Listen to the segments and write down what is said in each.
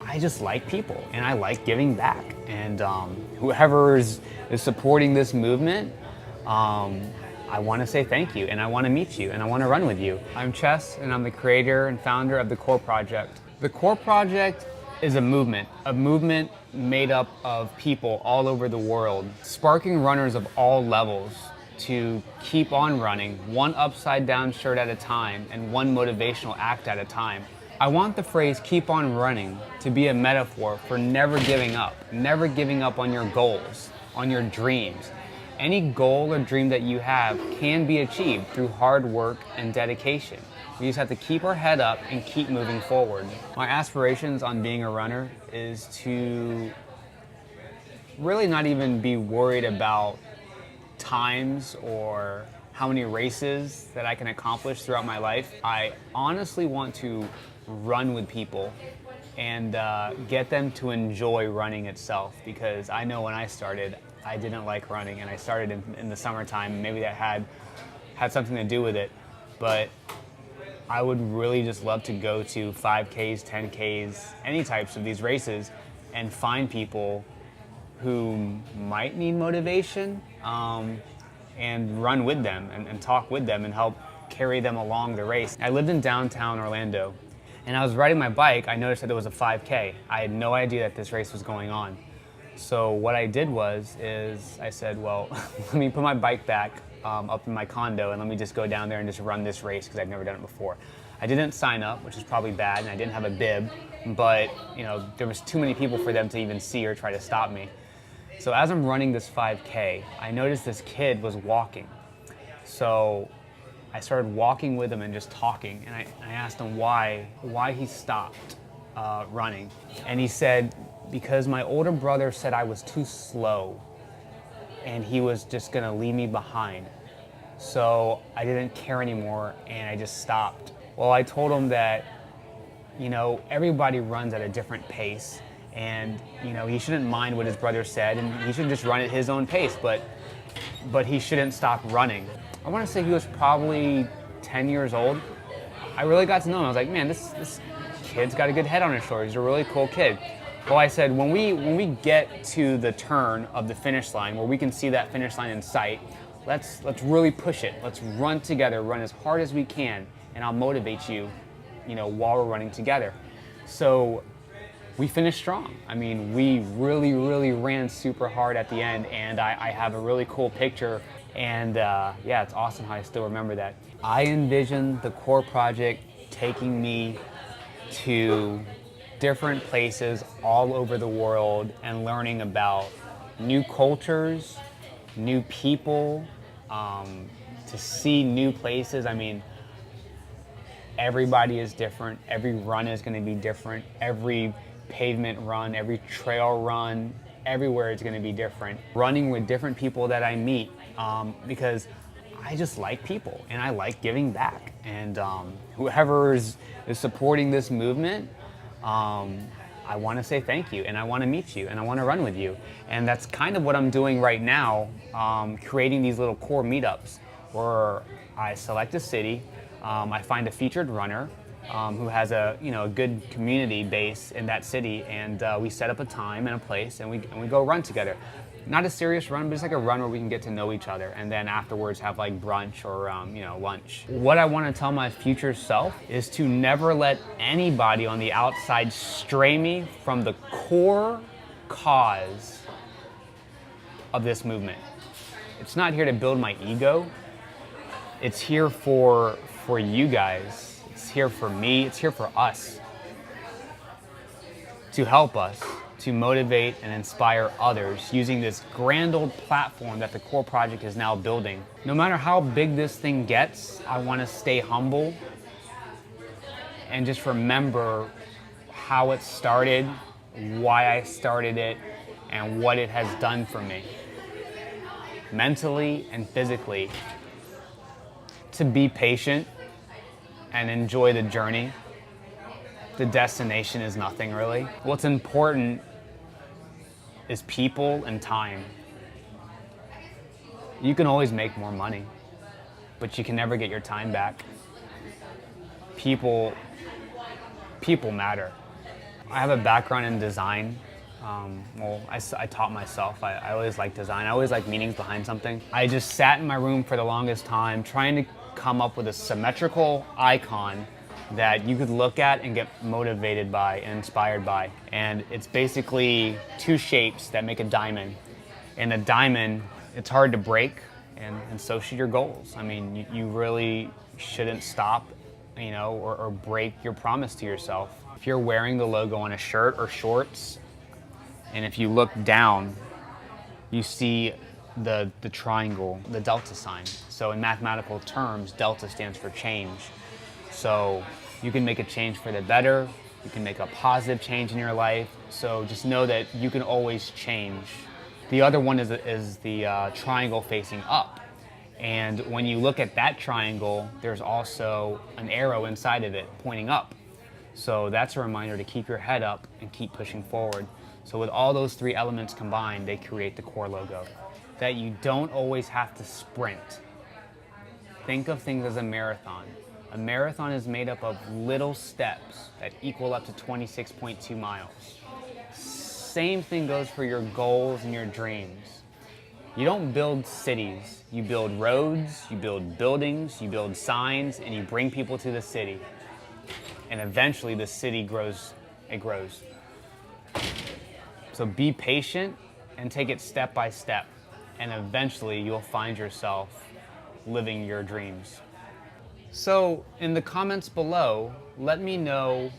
I just like people and I like giving back. And whoever is supporting this movement, I want to say thank you, and I want to meet you, and I want to run with you. I'm Chess, and I'm the creator and founder of the KOR Project. The KOR Project is a movement made up of people all over the world, sparking runners of all levels to keep on running, one upside down shirt at a time and one motivational act at a time. I want the phrase "keep on running" to be a metaphor for never giving up on your goals, on your dreams. Any goal or dream that you have can be achieved through hard work and dedication. We just have to keep our head up and keep moving forward. My aspirations on being a runner is to really not even be worried about times or how many races that I can accomplish throughout my life. I honestly want to run with people and get them to enjoy running itself, because I know when I started, I didn't like running, and I started in the summertime. Maybe that had something to do with it, but I would really just love to go to 5Ks, 10Ks, any types of these races, and find people who might need motivation and run with them and talk with them and help carry them along the race. I lived in downtown Orlando, and I was riding my bike. I noticed that there was a 5K. I had no idea that this race was going on. So what I did is I said, well, let me put my bike back up in my condo and let me just go down there and just run this race, because I've never done it before. I didn't sign up, which is probably bad, and I didn't have a bib, but there was too many people for them to even see or try to stop me. So as I'm running this 5K, I noticed this kid was walking. So I started walking with him and just talking, and I asked him why he stopped running. And he said, because my older brother said I was too slow and he was just gonna leave me behind. So I didn't care anymore and I just stopped. Well, I told him that, everybody runs at a different pace, and he shouldn't mind what his brother said, and he should just run at his own pace, but he shouldn't stop running. I wanna say he was probably 10 years old. I really got to know him. I was like, man, this kid's got a good head on his shoulders. He's a really cool kid. Well, I said, when we get to the turn of the finish line, where we can see that finish line in sight, let's really push it. Let's run together, run as hard as we can, and I'll motivate you, while we're running together. So we finished strong. I mean, we really, really ran super hard at the end, and I have a really cool picture, and yeah, it's awesome how I still remember that. I envision the KOR Project taking me to different places all over the world and learning about new cultures, new people, to see new places. I mean, everybody is different. Every run is going to be different. Every pavement run, every trail run, everywhere is going to be different. Running with different people that I meet, because I just like people and I like giving back. And whoever is supporting this movement, I want to say thank you, and I want to meet you, and I want to run with you. And that's kind of what I'm doing right now, creating these little KOR meetups where I select a city, I find a featured runner who has a good community base in that city, and we set up a time and a place, and we go run together. Not a serious run, but it's like a run where we can get to know each other, and then afterwards have like brunch or lunch. What I want to tell my future self is to never let anybody on the outside stray me from the core cause of this movement. It's not here to build my ego. It's here for you guys. It's here for me. It's here for us, to help us to motivate and inspire others using this grand old platform that the KOR Project is now building. No matter how big this thing gets, I want to stay humble and just remember how it started, why I started it, and what it has done for me, mentally and physically. To be patient and enjoy the journey. The destination is nothing, really. What's important is people and time. You can always make more money, but you can never get your time back. People matter. I have a background in design. I taught myself. I always liked design. I always liked meanings behind something. I just sat in my room for the longest time trying to come up with a symmetrical icon that you could look at and get motivated by and inspired by. And it's basically two shapes that make a diamond. And a diamond, it's hard to break, and so should your goals. I mean, you really shouldn't stop, you know, or break your promise to yourself. If you're wearing the logo on a shirt or shorts, and if you look down, you see the triangle, the delta sign. So in mathematical terms, delta stands for change. So you can make a change for the better, you can make a positive change in your life. So just know that you can always change. The other one is the triangle facing up. And when you look at that triangle, there's also an arrow inside of it pointing up. So that's a reminder to keep your head up and keep pushing forward. So with all those three elements combined, they create the KOR logo. That you don't always have to sprint. Think of things as a marathon. A marathon is made up of little steps that equal up to 26.2 miles. Same thing goes for your goals and your dreams. You don't build cities, you build roads, you build buildings, you build signs, and you bring people to the city. And eventually the city grows, it grows. So be patient and take it step by step. And eventually you'll find yourself living your dreams. So in the comments below, let me know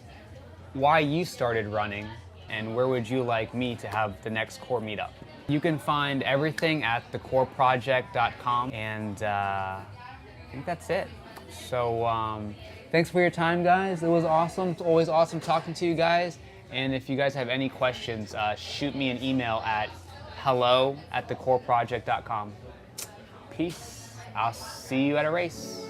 why you started running and where would you like me to have the next KOR meetup. You can find everything at thekorproject.com, and I think that's it. So thanks for your time, guys. It was awesome. It's always awesome talking to you guys. And if you guys have any questions, shoot me an email at hello@thekorproject.com. Peace. I'll see you at a race.